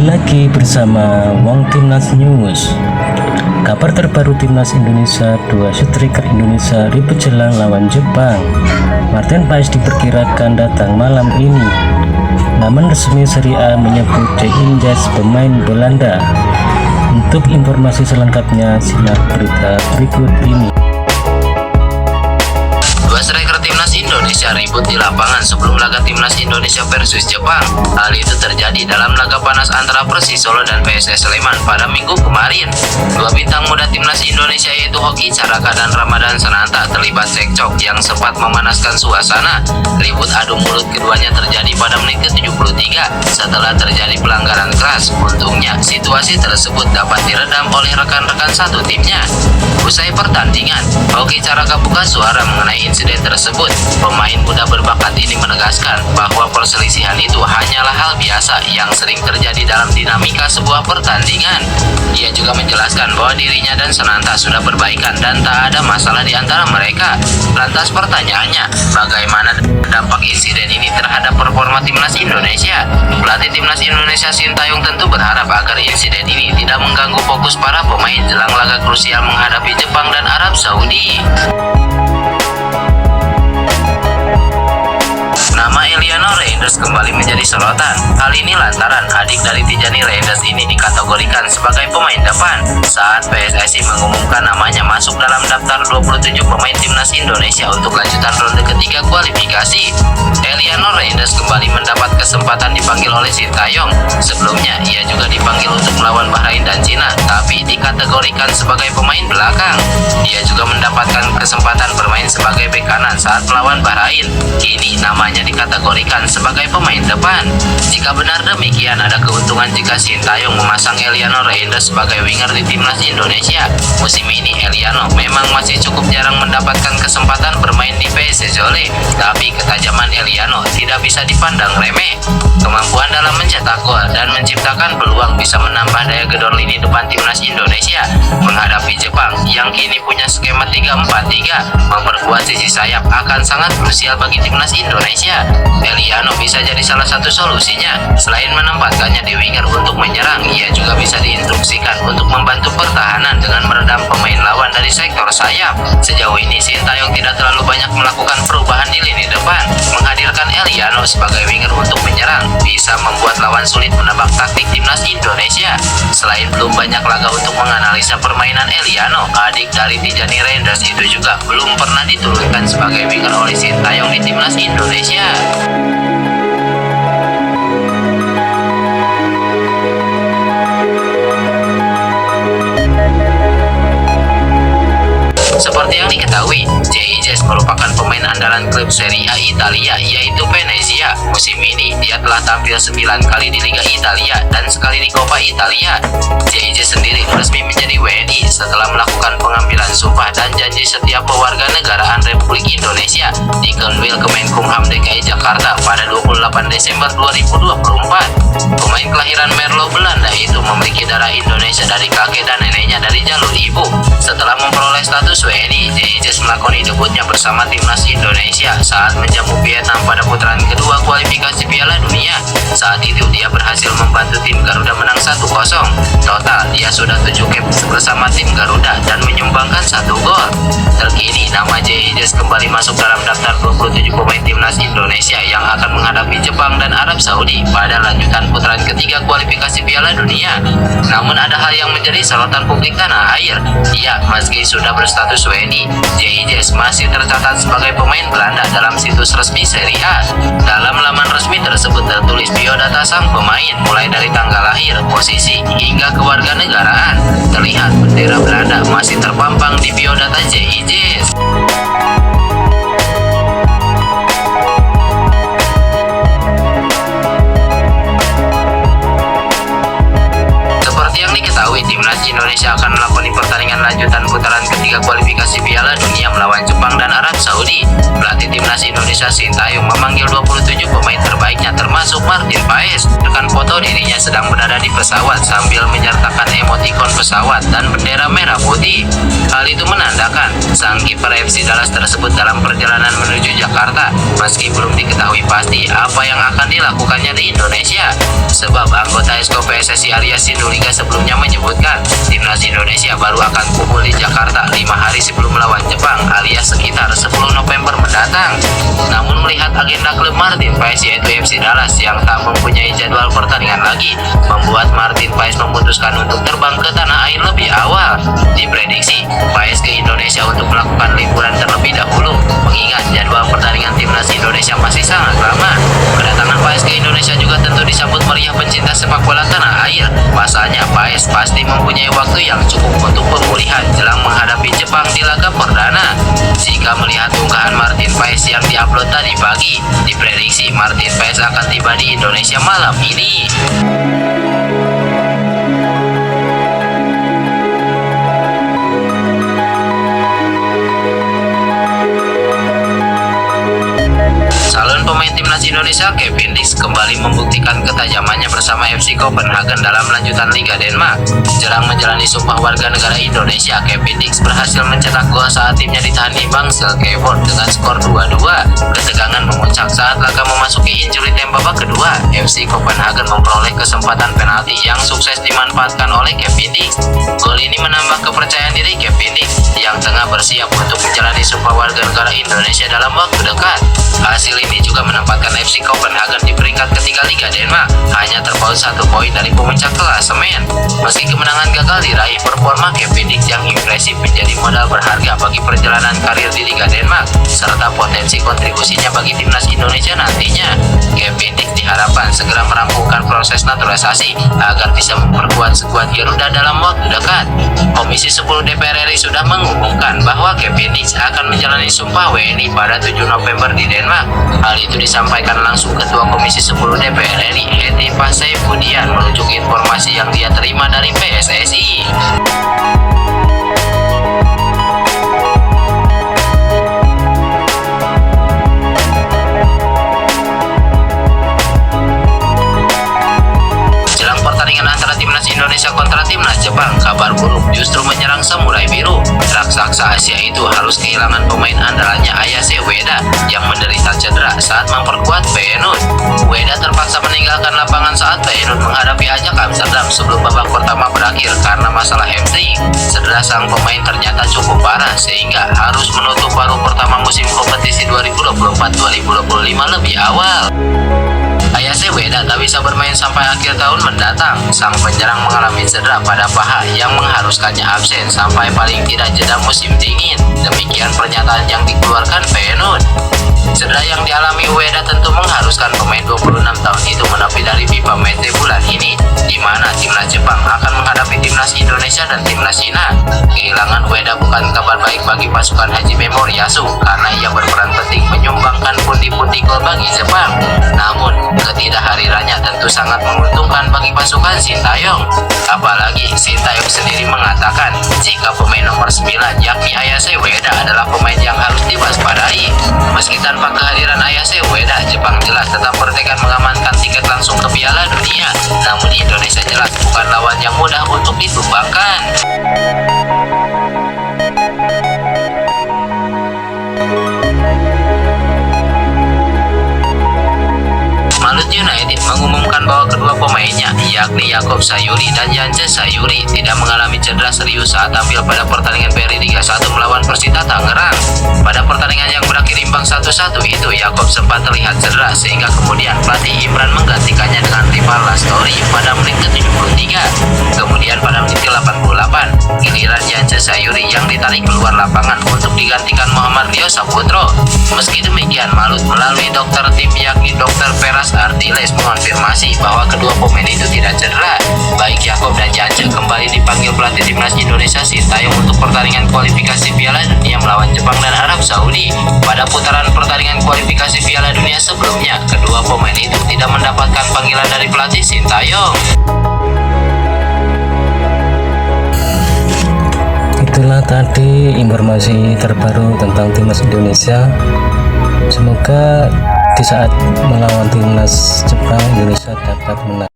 Kembali lagi bersama Wong Timnas News. Kabar terbaru Timnas Indonesia, dua striker Indonesia ribut jelang lawan Jepang. Martin Paes diperkirakan datang malam ini. Namun resmi Serie A menyebut Jay pemain Belanda. Untuk informasi selengkapnya simak berita berikut ini. Dua striker Timnas Indonesia ribut di lapangan sebelum laga Timnas Indonesia versus Jepang. Hal itu terjadi dalam laga panas antara Persis Solo dan PSS Sleman pada Minggu kemarin. Dua bintang muda Timnas Indonesia yaitu Hoki Caraka dan Ramadan Sananta terlibat cekcok yang sempat memanaskan suasana. Ribut adu mulut keduanya terjadi pada menit ke-73 setelah terjadi pelanggaran keras. Untungnya situasi tersebut dapat diredam oleh rekan-rekan satu timnya. Usai pertandingan, Hoki Caraka buka suara mengenai insiden tersebut. Pemain muda berbakat ini menegaskan bahwa perselisihan itu hanyalah hal biasa yang sering terjadi dalam dinamika sebuah pertandingan. Ia juga menjelaskan bahwa dirinya dan Sananta sudah berbaikan dan tak ada masalah di antara mereka. Lantas pertanyaannya, bagaimana dampak insiden ini terhadap performa Timnas Indonesia? Pelatih Timnas Indonesia Sintayong tentu berharap agar insiden ini tidak mengganggu fokus para pemain jelang laga krusial menghadapi Jepang dan Arab Saudi. Nama Eliano Reinders kembali menjadi sorotan. Hal ini lantaran adik dari Tijani Reinders ini dikategorikan sebagai pemain depan saat PSSI mengumumkan namanya masuk dalam daftar 27 pemain Timnas Indonesia untuk lanjutan ronde ketiga kualifikasi. Eliano Reinders kembali mendapat kesempatan dipanggil oleh Sintayong. Sebelumnya ia juga dipanggil untuk melawan Bahrain dan Cina, tapi dikategorikan sebagai pemain belakang. Ia juga mendapatkan kesempatan bermain sebagai bek kanan saat melawan Bahrain. Kini namanya dikategorikan sebagai pemain depan. Jika benar demikian, ada keuntungan jika Sintayong memasang Eliano Reinders sebagai winger di Timnas Indonesia. Musim ini Eliano memang masih cukup jarang mendapatkan kesempatan bermain di PSS Zole, tapi ketajaman Eliano tidak bisa dipandang remeh. Kemampuan dalam mencetak gol dan menciptakan peluang bisa menambah daya gedor lini depan Timnas Indonesia menghadapi Jepang yang kini punya skema 3-4-3. Memperkuat sisi sayap akan sangat krusial bagi Timnas Indonesia. Eliano bisa jadi salah satu solusinya. Selain menempatkannya di winger untuk menyerang, ia juga bisa diinstruksikan untuk membantu pertahanan dengan meredam pemain lawan dari sektor sayap. Sejauh ini Sintayong tidak terlalu banyak melakukan perubahan di lini depan. Menghadirkan Eliano sebagai winger untuk menyerang bisa membuat lawan sulit menebak taktik Timnas Indonesia. Selain belum banyak laga untuk menganalisa permainan Eliano, adik dari Tijani Reinders itu juga belum pernah diturunkan sebagai winger oleh Sintayong di Timnas Indonesia. Seperti yang diketahui, Jay merupakan pemain andalan klub Serie A Italia yaitu Venezia. Musim ini dia telah tampil 9 kali di Liga Italia dan sekali di Coppa Italia. Jay sendiri resmi menjadi WNI setelah melakukan pengambilan sumpah dan janji setia pewarganegaraan Republik Indonesia di Kanwil Kemenkumham DKI Jakarta pada 28 Desember 2024. Pemain kelahiran Merlo, Belanda itu memiliki darah Indonesia dari kakek dan neneknya dari jalur ibu. Setelah memperoleh status WNI, Jay melakoni debutnya bersama Timnas Indonesia saat menjamu Vietnam pada putaran kedua kualifikasi Piala Dunia. Saat itu dia berhasil membantu tim Garuda menang 1-0. Total dia sudah 7 caps bersama tim Garuda dan menyumbangkan 1 gol. Terkini nama Jay kembali masuk dalam daftar 27 pemain Timnas Indonesia yang akan menghadapi Jepang dan Arab Saudi pada lanjutan putaran ketiga kualifikasi Piala Dunia. Namun ada hal yang menjadi sorotan publik tanah air. Ya, meski sudah berstatus WNI, Jay masih tercatat sebagai pemain Belanda dalam situs resmi Serie A. Dalam laman resmi tersebut tertulis biodata sang pemain mulai dari tanggal lahir, posisi, hingga kewarganegaraan. Terlihat bendera Belanda masih terpampang di biodata Jay. Seperti yang diketahui, Timnas Indonesia akan melakoni pertandingan lanjutan putaran ketiga kualifikasi Piala Dunia melawan Jepang dan Arab Saudi. Pelatih Timnas Indonesia Sintayong memanggil 27 pemain terbaiknya termasuk Martin Paes. Rekan foto dirinya sedang berada di pesawat sambil menyertakan emotikon pesawat dan bendera merah putih. Hal itu menandakan sang kiper FC Dallas tersebut dalam perjalanan menuju Jakarta meski belum diketahui pasti apa yang akan dilakukannya di Indonesia. Sebab anggota Esko PSSI Arya Sinulinga sebelumnya menyebutkan timnas Indonesia baru akan kumpul di Jakarta 5 hari sebelum melawan Jepang alias sekitar 10 November mendatang. Namun melihat agenda klub Martin Paes yaitu FC Dallas yang tak mempunyai jadwal pertandingan lagi, membuat Martin Paes memutuskan untuk terbang ke tanah air lebih awal. Diprediksi Paes ke Indonesia untuk melakukan liburan terlebih dahulu, mengingat jadwal pertandingan timnas Indonesia masih sangat lama. Kedatangan Paes ke Indonesia juga tentu disambut meriah pencinta sepak bola tanah air. Pasalnya Paes pasti mempunyai waktu yang cukup untuk pemulihan jelang menghadapi Jepang di laga perdana. Jika melihat unggahan Martin Paes yang diupload tadi pagi, diprediksi Martin Paes akan tiba di Indonesia malam ini. Calon pemain timnas Indonesia Kevin Dix kembali membuktikan ketajamannya bersama FC Copenhagen dalam lanjutan Liga Denmark. Jelang menjalani sumpah warga negara Indonesia, Kevin Dix berhasil mencetak gol saat timnya ditahan imbang Silkeborg dengan skor 2-2. Ketegangan memuncak saat laga memasuki injury time babak kedua. FC Copenhagen memperoleh kesempatan penalti yang sukses dimanfaatkan oleh Kevin Dix. Gol ini menambah kepercayaan diri Kevin Dix yang tengah bersiap untuk menjalani sumpah warga negara Indonesia dalam waktu dekat. Hasil ini juga menempatkan FC Copenhagen di peringkat ketiga Liga Denmark, hanya terpaut 1 poin dari pemuncak klasemen. Meski kemenangan gagal diraih, performa Kevin Dix yang impresif menjadi modal berharga bagi perjalanan karir di Liga Denmark, serta potensi kontribusinya bagi timnas Indonesia nantinya. Kevin Dix diharapkan segera merampungkan proses naturalisasi agar bisa memperkuat skuad Garuda dalam waktu dekat. Komisi 10 DPR RI sudah mengumumkan bahwa Kevin Dix akan menjalani sumpah WNI pada 7 November di Denmark. Hal itu disampaikan langsung Ketua Komisi 10 DPR RI Heti Pasaibudian merujuk informasi yang dia terima dari PSSI. Antara timnas Indonesia kontra timnas Jepang, kabar buruk justru menyerang Samurai Biru. Raksasa Asia itu harus kehilangan pemain andalannya Ayase Ueda yang menderita cedera saat memperkuat Feyenoord. Ueda terpaksa meninggalkan lapangan saat Feyenoord menghadapi Ajax Amsterdam sebelum babak pertama berakhir karena masalah hamstring. Cedera sang pemain ternyata cukup parah sehingga harus menutup paruh pertama musim kompetisi 2024-2025 lebih awal. Ayase Ueda tak bisa bermain sampai akhir tahun mendatang. Sang penyerang mengalami cedera pada paha yang mengharuskannya absen sampai paling tidak jeda musim dingin. Demikian pernyataan yang dikeluarkan Feyenoord. Cedera yang dialami Ueda tentu mengharuskan pemain 26 tahun itu menepi dari FIFA Match bulan ini, di mana timnas Jepang akan menghadapi timnas Indonesia dan timnas Cina. Kehilangan Ueda bukan kabar baik bagi pasukan Hajime Moriyasu karena ia berperan penting menyumbangkan pundi-pundi gol bagi Jepang. Namun, ketidakhadirannya tentu sangat menguntungkan bagi pasukan Sintayong. Apalagi Sintayong sendiri mengatakan jika pemain nomor 9 yakni Ayase Ueda adalah pemain yang harus diwaspadai. Meski tanpa kehadiran Ayase Ueda, Jepang jelas tetap bertekad mengamankan tiket langsung ke Piala Dunia. Namun Indonesia jelas bukan lawan yang mudah untuk ditumbangkan. Malut United mengumumkan bahwa kedua pemainnya, yakni Yakob Sayuri dan Yance Sayuri, tidak mengalami cedera serius saat tampil pada pertandingan BRI Liga 1 melawan Persita Tangerang. Pada pertandingan yang berakhir imbang 1-1 itu, Yakob sempat terlihat cedera sehingga kemudian pelatih Imran menggantikannya dengan rival Lastori pada menit ke-73. Kemudian pada menit ke-88, giliran Yance Sayuri yang ditarik keluar lapangan untuk digantikan Muhammad Rio Saputro. Meski demikian, Malut melalui dokter tim yakni Dr. Peras Artiles mengonfirmasi bahwa kedua pemain itu tidak cedera. Baik Yakob dan Yance kembali dipanggil pelatih timnas Indonesia Sintayong untuk pertandingan kualifikasi Piala Dunia melawan Jepang dan Arab Saudi. Pada putaran pertandingan kualifikasi Piala Dunia sebelumnya, kedua pemain itu tidak mendapatkan panggilan dari pelatih Sintayong. Itulah tadi informasi terbaru tentang timnas Indonesia. Semoga di saat melawan timnas Jepang, Indonesia dapat menang.